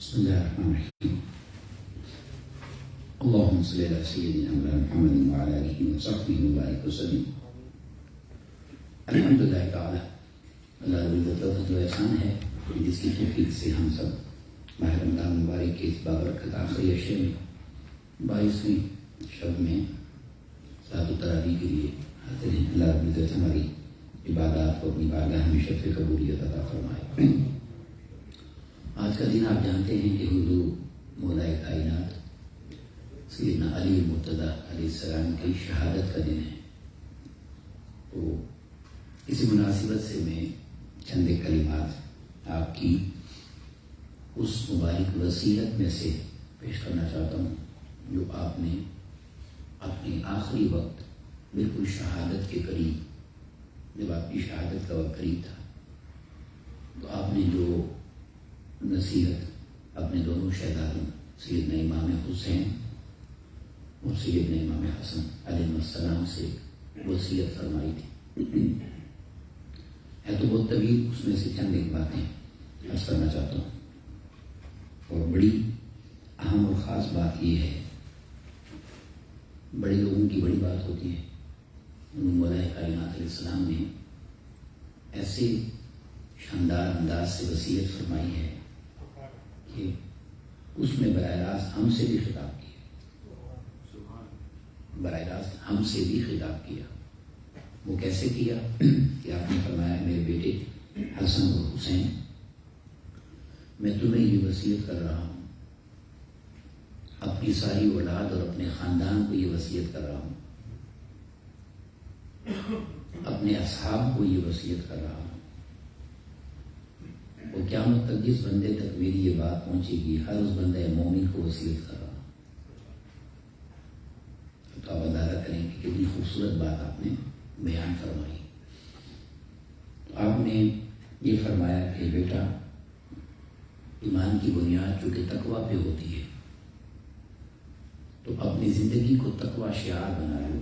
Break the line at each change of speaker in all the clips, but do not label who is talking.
بسم الله الرحمن الرحيم. اللهم صل على سيدنا محمد وعلى آله وصحبه وبارك وسلم. الحمد للہ تعالی اللہ رب العزت و احسان ہے جس کی توفیق سے ہم سب ماہ رمضان مبارک کے اس بابرکت آخری عشرے میں 22ویں شب میں صلاۃ التراویح کے لیے حاضر ہیں. اللہ رب العزت ہماری عبادات کو اپنی بارگاہ میں شرف قبولیت عطا فرمائے. آج کا دن آپ جانتے ہیں کہ حضور مولا کائنات سیدنا علی مرتضیٰ علیہ السلام کی شہادت کا دن ہے. تو اسی مناسبت سے میں چند کلمات آپ کی اس مبارک وصیت میں سے پیش کرنا چاہتا ہوں جو آپ نے اپنے آخری وقت بالکل شہادت کے قریب، جب آپ کی شہادت کا وقت قریب تھا، تو آپ نے جو نصیحت اپنے دونوں شہزادوں سیدنا امام حسین اور سیدنا امام حسن علیہ السلام سے وصیت فرمائی تھی، ہے تو بہت طویل. اس میں سے چند ایک باتیں عرض کرنا چاہتا ہوں. اور بڑی اہم اور خاص بات یہ ہے، بڑے لوگوں کی بڑی بات ہوتی ہے. مولا کائنات علیہ السلام نے ایسے شاندار انداز سے وصیت فرمائی ہے کہ اس میں براہ راست ہم سے بھی خطاب کیا، براہ راست ہم سے بھی خطاب کیا. وہ کیسے کیا کہ آپ نے فرمایا، میرے بیٹے حسن اور حسین، میں تمہیں یہ وصیت کر رہا ہوں، اپنی ساری اولاد اور اپنے خاندان کو یہ وصیت کر رہا ہوں، اپنے اصحاب کو یہ وصیت کر رہا ہوں، اور قیامت تک جس بندے تک میری یہ بات پہنچے گی ہر اس بندے مومن کو وصیت کر رہا ہوں. تو آپ اندازہ کریں کہ کتنی خوبصورت بات آپ نے بیان فرمائی. تو آپ نے یہ فرمایا کہ بیٹا، ایمان کی بنیاد چونکہ تقویٰ پہ ہوتی ہے، تو اپنی زندگی کو تقویٰ شعار بنا لو.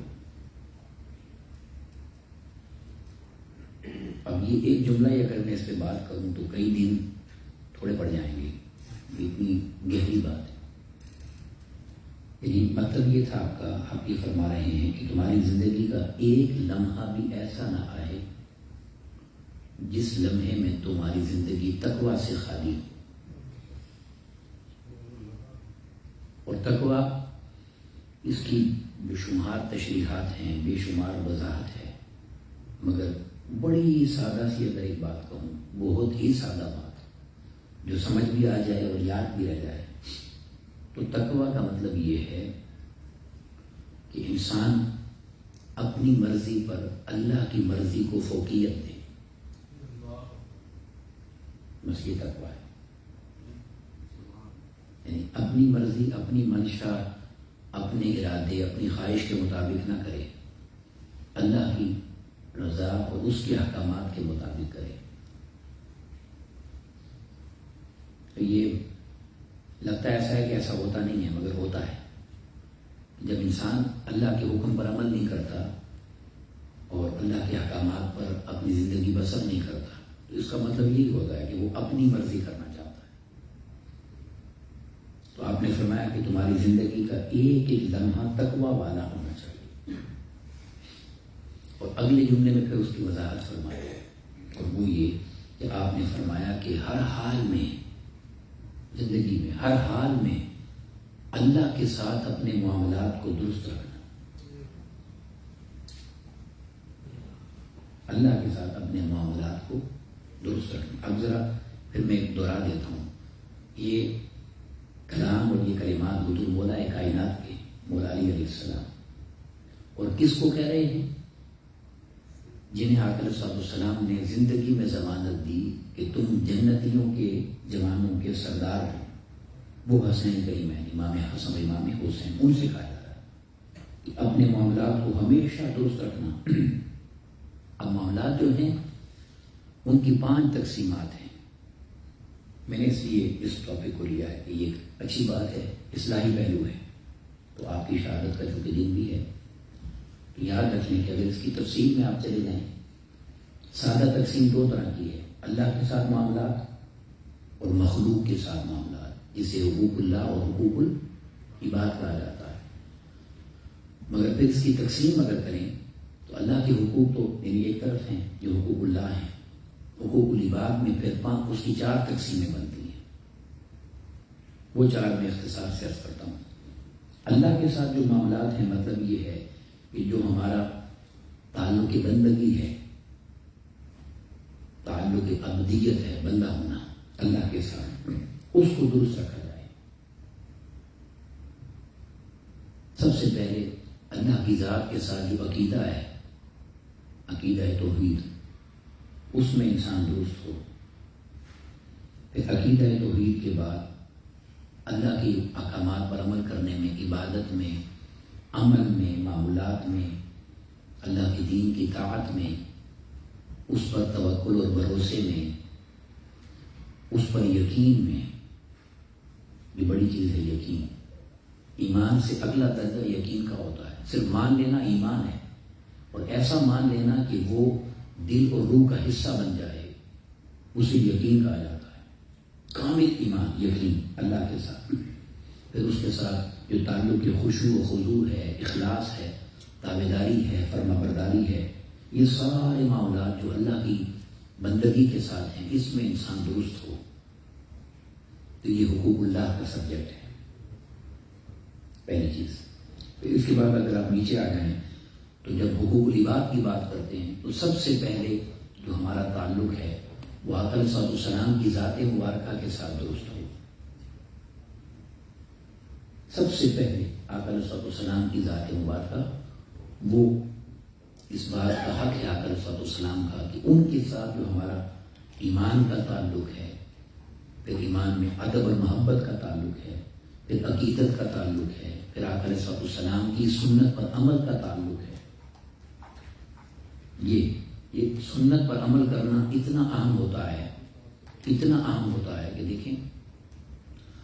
اب یہ ایک جملہ ہی اگر میں اس پہ بات کروں تو کئی دن تھوڑے پڑ جائیں گے، اتنی گہری بات ہے. لیکن مطلب یہ تھا آپ یہ فرما رہے ہیں کہ تمہاری زندگی کا ایک لمحہ بھی ایسا نہ آئے جس لمحے میں تمہاری زندگی تقویٰ سے خالی ہو. اور تقویٰ، اس کی بے شمار تشریحات ہیں، بے شمار وضاحت ہے، مگر بڑی سادہ سی اگر ایک بات کہوں، بہت ہی سادہ بات جو سمجھ بھی آ جائے اور یاد بھی رہ جائے، تو تقویٰ کا مطلب یہ ہے کہ انسان اپنی مرضی پر اللہ کی مرضی کو فوقیت دے. بس یہ تقویٰ ہے. یعنی اپنی مرضی، اپنی منشا، اپنے ارادے، اپنی خواہش کے مطابق نہ کرے، اللہ کی رضا اور اس کے احکامات کے مطابق کرے. تو یہ لگتا ایسا ہے کہ ایسا ہوتا نہیں ہے، مگر ہوتا ہے. جب انسان اللہ کے حکم پر عمل نہیں کرتا اور اللہ کے احکامات پر اپنی زندگی بسر نہیں کرتا، تو اس کا مطلب یہی ہوتا ہے کہ وہ اپنی مرضی کرنا چاہتا ہے. تو آپ نے فرمایا کہ تمہاری زندگی کا ایک ایک لمحہ تقویٰ والا ہونا چاہیے. اور اگلے جملے میں پھر اس کی وضاحت فرمائی، اور وہ یہ کہ آپ نے فرمایا کہ ہر حال میں، زندگی میں ہر حال میں اللہ کے ساتھ اپنے معاملات کو درست رکھنا. اللہ کے ساتھ اپنے معاملات کو درست رکھنا. اب ذرا پھر میں دوہرا دیتا ہوں. یہ کلام اور یہ کلمات حضور مولا کائنات کے مولا علی علیہ السلام، اور کس کو کہہ رہے ہیں؟ جنہیں آقا علیہ السلام نے زندگی میں ضمانت دی کہ تم جنتیوں کے جوانوں کے سردار ہیں. وہ حسین کریم ہیں، امام حسن امام حسین. ان سے کہا جا رہا ہے کہ اپنے معاملات کو ہمیشہ درست رکھنا. اب معاملات جو ہیں ان کی 5 تقسیمات ہیں. میں نے اس لیے اس ٹاپک کو لیا ہے کہ یہ ایک اچھی بات ہے، اصلاحی پہلو ہے. تو آپ کی شہادت کا چونکہ دن بھی ہے، تو یاد رکھ لیں کہ اگر اس کی تفصیل میں آپ چلے جائیں، سادہ تقسیم 2 طرح کی ہے: اللہ کے ساتھ معاملات اور مخلوق کے ساتھ معاملات. جسے حقوق اللہ اور حقوق العباد کہا جاتا ہے. مگر پھر اس کی تقسیم اگر کریں تو اللہ کے حقوق تو یعنی ایک طرف ہیں جو حقوق اللہ ہیں، حقوق العباد میں پھر اس کی 4 تقسیمیں بنتی ہیں. وہ 4 میں اختصار سے عرض کرتا ہوں. اللہ کے ساتھ جو معاملات ہیں مطلب یہ ہے کہ جو ہمارا تعلق بندگی ہے، تعلق عبدیت ہے، بندہ ہونا اللہ کے ساتھ، اس کو درست رکھا جائے. سب سے پہلے اللہ کی ذات کے ساتھ جو عقیدہ ہے، عقیدہ توحید، اس میں انسان درست ہو. پھر عقیدہ توحید کے بعد اللہ کے احکامات پر عمل کرنے میں، عبادت میں، عمل میں، معمولات میں، اللہ کے دین کی طاعت میں، اس پر توکل اور بھروسے میں، اس پر یقین میں. یہ بڑی چیز ہے یقین. ایمان سے اگلا درجہ یقین کا ہوتا ہے. صرف مان لینا ایمان ہے، اور ایسا مان لینا کہ وہ دل اور روح کا حصہ بن جائے، اسے یقین کہا جاتا ہے. کامل ایمان، یقین اللہ کے ساتھ. پھر اس کے ساتھ جو تعلق خشوع و خضوع ہے، اخلاص ہے، تابعداری ہے، فرما برداری ہے، یہ سارے معاملات جو اللہ کی بندگی کے ساتھ ہیں، اس میں انسان درست ہو. تو یہ حقوق اللہ کا سبجیکٹ ہے، پہلی چیز. پھر اس کے بعد اگر آپ نیچے آ جائیں تو جب حقوق العباد کی بات کرتے ہیں تو سب سے پہلے جو ہمارا تعلق ہے وہ آقا علیہ السلام کی ذات مبارکہ کے ساتھ درست ہو. سب سے پہلے آقا علیہ السلام کی ذات مبارکہ، وہ اس بات کا حق ہے آقا علیہ السلام کا کہ ان کے ساتھ جو ہمارا ایمان کا تعلق ہے، پھر ایمان میں ادب اور محبت کا تعلق ہے، پھر عقیدت کا تعلق ہے، پھر آقا علیہ السلام کی سنت پر عمل کا تعلق ہے. یہ سنت پر عمل کرنا اتنا اہم ہوتا ہے، اتنا اہم ہوتا ہے کہ دیکھیں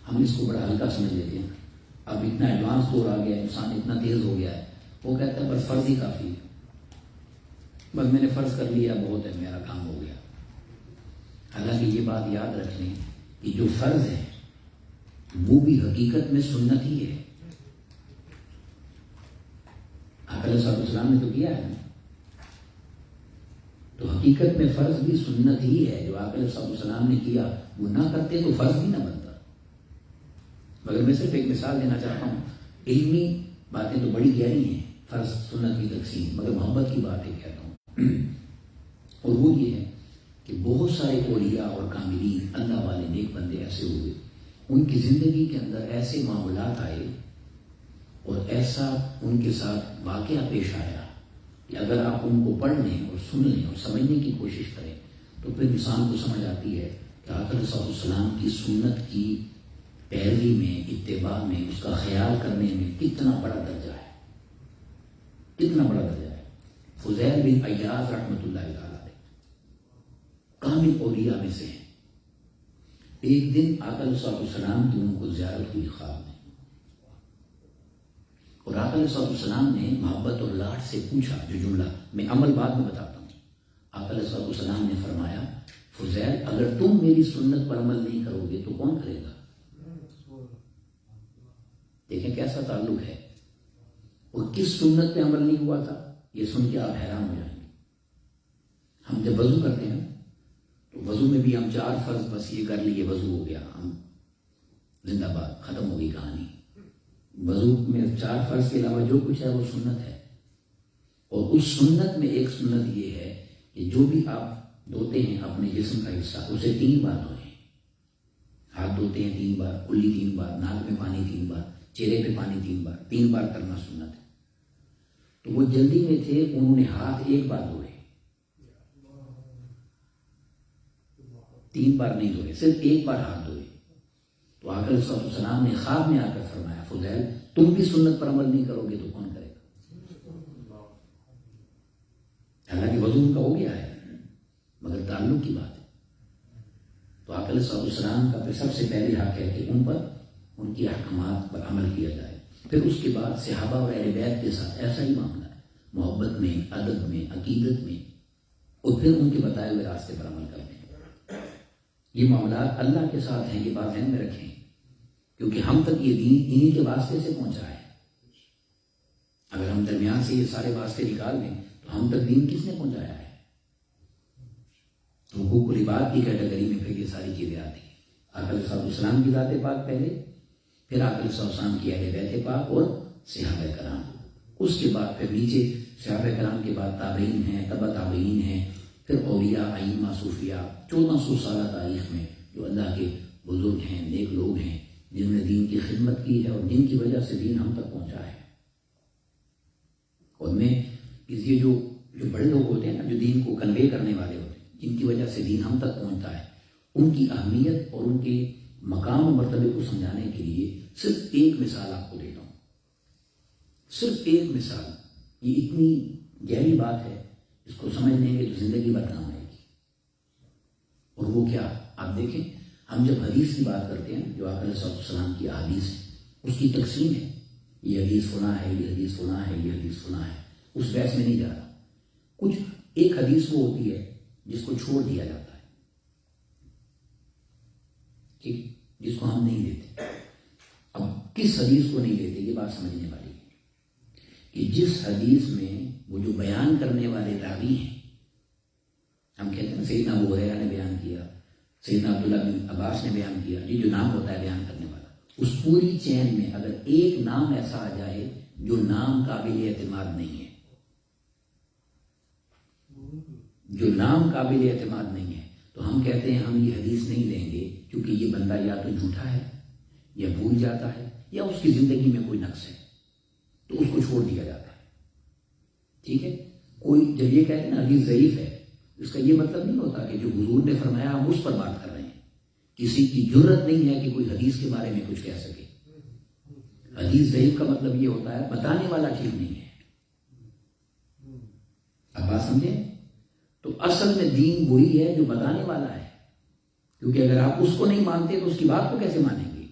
ہم اس کو بڑا ہلکا سمجھ لیتے ہیں. اب اتنا ایڈوانس دور آ گیا ہے، انسان اتنا تیز ہو گیا ہے، وہ کہتا ہے بس فرض ہی کافی ہے، بس میں نے فرض کر لیا بہت ہے، میرا کام ہو گیا. حالانکہ یہ بات یاد رکھ لیں کہ جو فرض ہے وہ بھی حقیقت میں سنت ہی ہے. آقا علیہ السلام نے تو کیا ہے، تو حقیقت میں فرض بھی سنت ہی ہے. جو آقا علیہ السلام نے کیا وہ نہ کرتے تو فرض بھی نہ بنتا. مگر میں صرف ایک مثال دینا چاہتا ہوں. علمی باتیں تو بڑی گہری ہیں، فرض سنت کی تقسیم، مگر محبت کی باتیں کہتا ہوں. اور وہ یہ ہے کہ بہت سارے اولیاء اور کاملین، اللہ والے نیک بندے ایسے ہوئے، ان کی زندگی کے اندر ایسے معاملات آئے اور ایسا ان کے ساتھ واقعہ پیش آیا کہ اگر آپ ان کو پڑھ لیں اور سن لیں اور سمجھنے کی کوشش کریں تو پھر انسان کو سمجھ آتی ہے کہ آقا علیہ السلام کی سنت کی پیروی میں، اتباع میں، اس کا خیال کرنے میں کتنا بڑا درجہ ہے، کتنا بڑا درجہ ہے. فضیل بن عیاض رحمۃ اللہ تعالیٰ علیہ کامل اولیاء میں سے ہیں. ایک دن آقا علیہ السلام کی ان کو زیارت ہوئی خواب میں، اور آقا علیہ السلام نے محبت اور لاڈ سے پوچھا، جو جملہ میں عمل بعد میں بتاتا ہوں. آقا علیہ السلام نے فرمایا، فضیل اگر تم میری سنت پر عمل نہیں کرو گے تو کون کرے گا؟ دیکھیں کیسا تعلق ہے. اور کس سنت پہ عمل نہیں ہوا تھا یہ سن کے آپ حیران ہو جائیں گے. ہم جب وضو کرتے ہیں تو وضو میں بھی ہم 4 فرض بس یہ کر لیے، وضو ہو گیا، ہم زندہ باد، ختم ہو گئی کہانی. وضو میں 4 فرض کے علاوہ جو کچھ ہے وہ سنت ہے. اور اس سنت میں ایک سنت یہ ہے کہ جو بھی آپ دھوتے ہیں اپنے جسم کا حصہ، اسے 3 بار دھوئیں. ہاتھ دھوتے ہیں 3 بار، کلی 3 بار، ناک میں پانی 3 بار، چہرے پہ پانی 3 بار کرنا سنت ہے. تو وہ جلدی میں تھے، انہوں نے ہاتھ 1 بار دھوئے، 3 بار نہیں دھوئے، صرف 1 بار ہاتھ دھوئے. تو آقا علیہ السلام نے خواب میں آ کر فرمایا، فضیل تم بھی سنت پر عمل نہیں کرو گے تو کون کرے گا؟ حالانکہ وضو ان کا ہو گیا ہے مگر تعلق کی بات ہے. تو آقا علیہ السلام کا سب سے پہلے حق ہے کہ ان پر، ان کی احکامات پر عمل کیا جائے. پھر اس کے بعد صحابہ اور اہل بیت کے ساتھ ایسا ہی معاملہ ہے، محبت میں، ادب میں، عقیدت میں، اور پھر ان کے بتائے ہوئے راستے پر عمل کرنے. یہ معاملات اللہ کے ساتھ ہیں، یہ بات ذہن میں رکھیں. کیونکہ ہم تک یہ دین انہی کے واسطے سے پہنچا ہے. اگر ہم درمیان سے یہ سارے واسطے نکال دیں تو ہم تک دین کس نے پہنچایا ہے؟ حقوق العباد کی کیٹیگری میں پھر یہ ساری چیزیں آتی ہیں. آقا علیہ السلام کی ذات پاک پہلے، پھر آقا علیہ السلام کی اہل بیت پاک اور صحابہ کرام، اس کے بعد پھر نیچے صحابہ کرام کے بعد تابعین ہیں، تبع تابعین ہیں، پھر اولیاء، ائمہ، صوفیاء. 1400 سالہ تاریخ میں جو اللہ کے بزرگ ہیں، نیک لوگ ہیں، جنہوں نے دین کی خدمت کی ہے اور جن کی وجہ سے دین ہم تک پہنچا ہے. اور میں یہ جو بڑے لوگ ہوتے ہیں نا، جو دین کو کنوے کرنے والے ہوتے ہیں، جن کی وجہ سے دین ہم تک پہنچتا ہے، ان کی اہمیت اور ان کے مقام و مرتبے کو سمجھانے کے لیے صرف ایک مثال آپ کو دیتا ہوں. صرف ایک مثال، یہ اتنی گہری بات ہے، اس کو سمجھ لیں گے تو زندگی بھر کام آئے گی. اور وہ کیا؟ آپ دیکھیں، ہم جب حدیث کی بات کرتے ہیں، جو آقا علیہ السلام کی احادیث ہے، اس کی تقسیم ہے. یہ حدیث فلاں ہے، یہ حدیث فلاں ہے، یہ حدیث فلاں ہے. اس بحث میں نہیں جا رہا. کچھ ایک حدیث وہ ہوتی ہے جس کو چھوڑ دیا جاتا ہے، ٹھیک، جس کو ہم نہیں لیتے. اب کس حدیث کو نہیں لیتے، یہ بات سمجھنے والی ہے کہ جس حدیث میں وہ جو بیان کرنے والے راوی ہیں، ہم کہتے ہیں سیدنا ابو ہریرہ نے بیان کیا، سیدنا عبداللہ بن عباس نے بیان کیا، یہ جو نام ہوتا ہے بیان کرنے والا، اس پوری چین میں اگر ایک نام ایسا آ جائے جو نام قابل اعتماد نہیں ہے، جو نام قابل اعتماد نہیں ہے، تو ہم کہتے ہیں ہم یہ حدیث نہیں لیں گے، کیونکہ یہ بندہ یا تو جھوٹا ہے، یا بھول جاتا ہے، یا اس کی زندگی میں کوئی نقص ہے، تو اس کو چھوڑ دیا جاتا ہے. ٹھیک ہے. کوئی جب یہ کہتے ہیں نا حدیث ضعیف ہے، اس کا یہ مطلب نہیں ہوتا کہ جو حضور نے فرمایا ہم اس پر بات کر رہے ہیں. کسی کی جرت نہیں ہے کہ کوئی حدیث کے بارے میں کچھ کہہ سکے. حدیث ضعیف کا مطلب یہ ہوتا ہے بتانے والا ٹھیک نہیں ہے. اب بات سمجھیں؟ تو اصل میں دین وہی ہے جو بتانے والا ہے، کیونکہ اگر آپ اس کو نہیں مانتے تو اس کی بات کو کیسے مانیں گے؟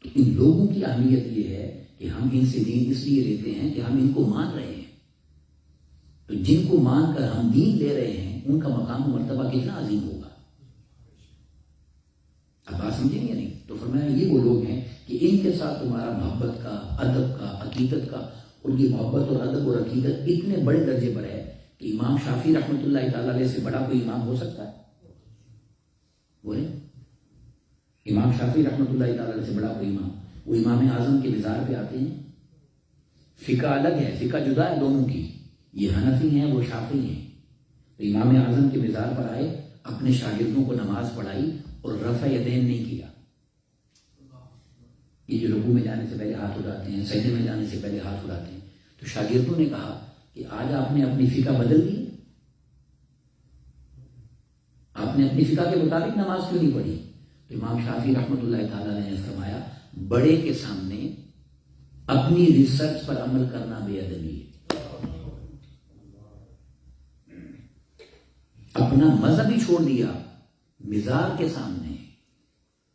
تو ان لوگوں کی اہمیت یہ ہے کہ ہم ان سے دین اس لیے لیتے ہیں کہ ہم ان کو مان رہے ہیں. تو جن کو مان کر ہم دین لے رہے ہیں، ان کا مقام و مرتبہ کتنا عظیم ہوگا. اب بات سمجھیں یا نہیں؟ تو فرمایا یہ وہ لوگ ہیں کہ ان کے ساتھ تمہارا محبت کا، ادب کا، عقیدت کا، اور یہ محبت اور ادب اور عقیدت اتنے بڑے درجے پر ہے کہ امام شافعی رحمۃ اللہ تعالیٰ علیہ سے بڑا کوئی امام ہو سکتا ہے؟ بولے، امام شافعی رحمۃ اللہ تعالیٰ علیہ سے بڑا کوئی امام؟ وہ امام اعظم کے مزار پہ آتے ہیں. فقہ الگ ہے، فقہ جدا ہے دونوں کی. یہ حنفی ہیں، وہ شافعی ہیں. تو امام اعظم کے مزار پر آئے، اپنے شاگردوں کو نماز پڑھائی اور رفع یدین نہیں کیا. یہ جو رکوع میں جانے سے پہلے ہاتھ اٹھاتے ہیں، سجدے میں جانے سے پہلے ہاتھ اٹھاتے ہیں. تو شاگردوں نے کہا کہ آج آپ نے اپنی فقہ بدل دی، آپ نے اپنی فقہ کے مطابق نماز کیوں نہیں پڑھی؟ تو امام شافعی رحمۃ اللہ تعالیٰ نے فرمایا بڑے کے سامنے اپنی ریسرچ پر عمل کرنا بے ادبی ہے. اپنا مذہب ہی چھوڑ دیا مزار کے سامنے،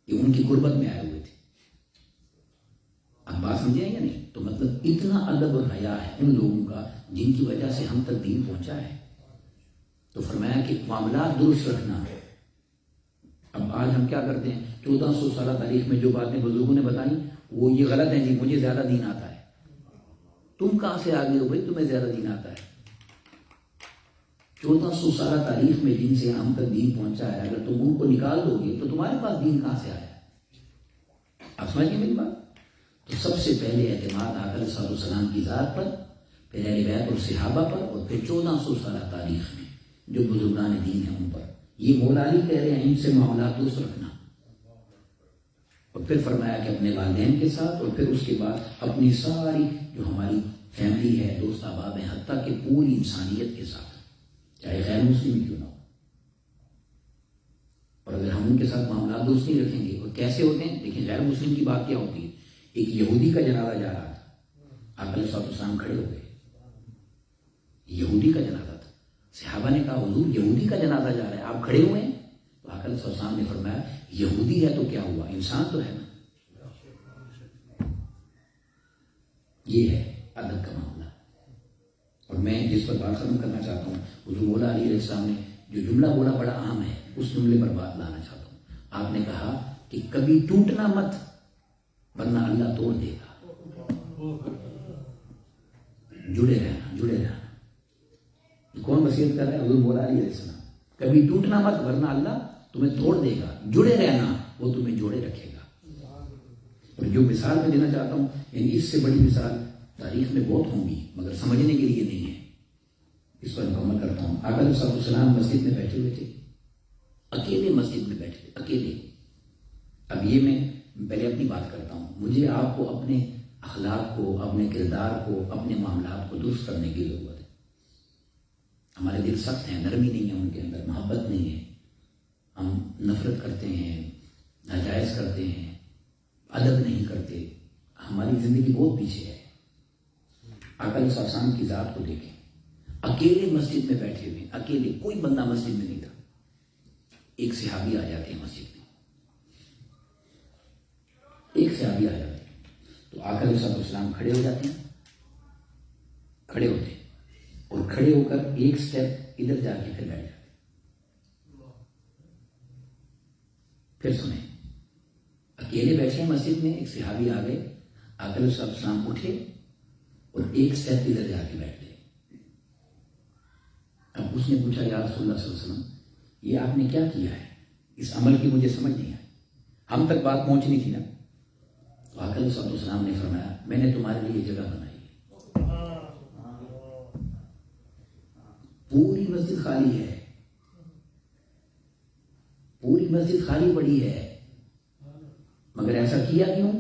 یہ ان کی غربت میں آئے ہوئے تھے. اب بات سمجھے یا نہیں؟ تو مطلب اتنا ادب اور حیا ہے ان لوگوں کا جن کی وجہ سے ہم تک دین پہنچا ہے. تو فرمایا کہ معاملات درست رکھنا. اب آج ہم کیا کرتے ہیں؟ 1400 سالہ تاریخ میں جو باتیں بزرگوں نے بتائیں وہ یہ غلط ہیں، جی مجھے زیادہ دین آتا ہے. تم کہاں سے آ گئے ہو بھائی تمہیں زیادہ دین آتا ہے؟ 1400 سالہ تاریخ میں جن سے ہم تک دین پہنچا ہے، اگر تم ان کو نکال دو گے تو تمہارے پاس دین کہاں سے آیا؟ آپ سمجھ گئے میری بات؟ تو سب سے پہلے اعتماد آقا علیہ السلام کی ذات پر، پھر اہل بیت اور صحابہ پر، اور پھر 1400 سالہ تاریخ میں جو بزرگان دین ہیں ان پر. یہ مولا علی کہہ رہے ہیں ان سے معاملات درست رکھنا. اور پھر فرمایا کہ اپنے والدین کے ساتھ، اور پھر اس کے بعد اپنی ساری جو ہماری فیملی ہے، دوست احباب ہیں، حتیٰ کہ پوری انسانیت کے ساتھ، چاہے غیر مسلم کیوں نہ ہو. اور اگر ہم ان کے ساتھ معاملات درست نہیں رکھیں گے، اور کیسے ہوتے ہیں دیکھیں، غیر مسلم کی بات کیا ہوتی ہے. ایک یہودی کا جنازہ جا رہا تھا، آقا علیہ السلام کھڑے ہو گئے. یہودی کا جنازہ تھا. صحابہ نے کہا حضور یہودی کا جنازہ جا رہا ہے، آپ کھڑے ہوئے ہیں؟ تو آقا علیہ السلام نے فرمایا یہودی ہے تو کیا ہوا، انسان تو ہے نا. یہ ہے ادب کا معاملہ. اور میں جس پر بات ختم کرنا چاہتا ہوں، حضور مولا علی علیہ السلام نے جو جملہ بولا بڑا اہم ہے، اس جملے پر بات لانا چاہتا ہوں. آپ نے کہا کہ کبھی ٹوٹنا مت ورنہ اللہ توڑ دے گا. جڑے رہنا، جڑے رہنا. کون وصیت کر رہا ہے؟ حضور مولا علیہ السلام. کبھی ٹوٹنا مت ورنہ اللہ تمہیں توڑ دے گا. جڑے رہنا، وہ تمہیں جوڑے رکھے گا. اور جو مثال میں دینا چاہتا ہوں، یعنی اس سے بڑی مثال تاریخ میں بہت ہوں گی مگر سمجھنے کے لیے نہیں ہے. اس پر مکمل کرتا ہوں. آقا علیہ السلام مسجد میں بیٹھے ہوئے تھے، اکیلے مسجد میں بیٹھے تھے، اکیلے. اب یہ میں پہلے اپنی بات کرتا ہوں. مجھے آپ کو اپنے اخلاق کو، اپنے کردار کو، اپنے معاملات کو درست کرنے کی ضرورت ہے. ہمارے دل سخت ہیں، نرمی نہیں ہے ان کے اندر، محبت نہیں ہے. ہم نفرت کرتے ہیں، ناجائز کرتے ہیں، ادب نہیں کرتے. ہماری زندگی بہت پیچھے ہے. آقا علیہ السلام کی ذات کو دیکھیں، اکیلے مسجد میں بیٹھے ہوئے، اکیلے، کوئی بندہ مسجد میں نہیں تھا. ایک صحابی آ جاتے ہیں مسجد میں، ایک صحابی آ جاتے ہیں تو آقا علیہ السلام کھڑے ہو جاتے ہیں، کھڑے ہوتے ہیں اور کھڑے ہو کر ایک سٹیپ ادھر جا کے پھر بیٹھ جاتے. پھر سنیں، اکیلے بیٹھے ہیں مسجد میں، ایک صحابی آ گئے، آقا علیہ السلام اٹھے اور ایک سٹیپ ادھر جا کے بیٹھ گئے. اب اس نے پوچھا، یا رسول اللہ صلی اللہ علیہ وسلم، یہ آپ نے کیا کیا ہے؟ اس عمل کی مجھے سمجھ نہیں آئی، ہم تک بات پہنچنی تھی نا. تو آقا علیہ السلام نے فرمایا، میں نے تمہارے لیے جگہ بنائی ہے. پوری مسجد خالی ہے، پوری مسجد خالی پڑی ہے، مگر ایسا کیا کیوں؟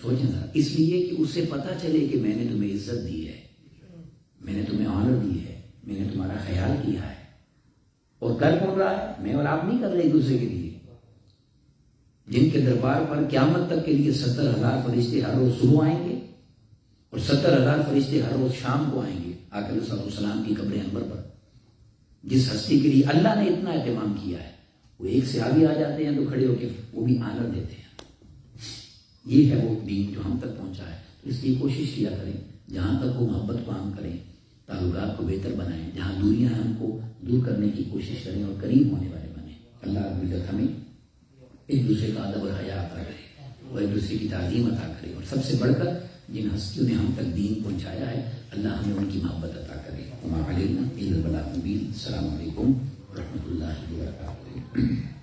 سوچیں ذرا. اس لیے کہ اسے پتا چلے کہ میں نے تمہیں عزت دی ہے، میں نے تمہیں آنر دی ہے، میں نے تمہارا خیال کیا ہے. اور کر کون رہا ہے؟ میں اور آپ نہیں کر رہے ایک دوسرے کے لیے. جن کے دربار پر قیامت تک کے لیے 70,000 فرشتے ہر روز صبح آئیں گے اور 70,000 فرشتے ہر روز شام کو آئیں گے آقا علیہ السلام کی قبر انور پر. جس ہستی کے لیے اللہ نے اتنا اہتمام کیا ہے، وہ ایک صحابی آ جاتے ہیں تو کھڑے ہو کے وہ بھی آنر دیتے ہیں. یہ ہے وہ دین جو ہم تک پہنچا ہے. اس کی کوشش کیا کریں، جہاں تک وہ محبت کو عام کریں، تعلقات کو بہتر بنائیں، جہاں دوریاں ہیں ان کو دور کرنے کی کوشش کریں اور قریب ہونے والے بنیں. اللہ رب العزت ہمیں ایک دوسرے کا ادب اور حیا عطا کرے اور ایک دوسرے کی تعظیم عطا کرے. اور سب سے بڑھ کر جن ہستیوں نے ہم تک دین پہنچایا ہے، اللہ ہمیں ان کی محبت عطا کرے. وما علینا الا البلاغ المبین. السلام علیکم ورحمۃ اللہ وبرکاتہ.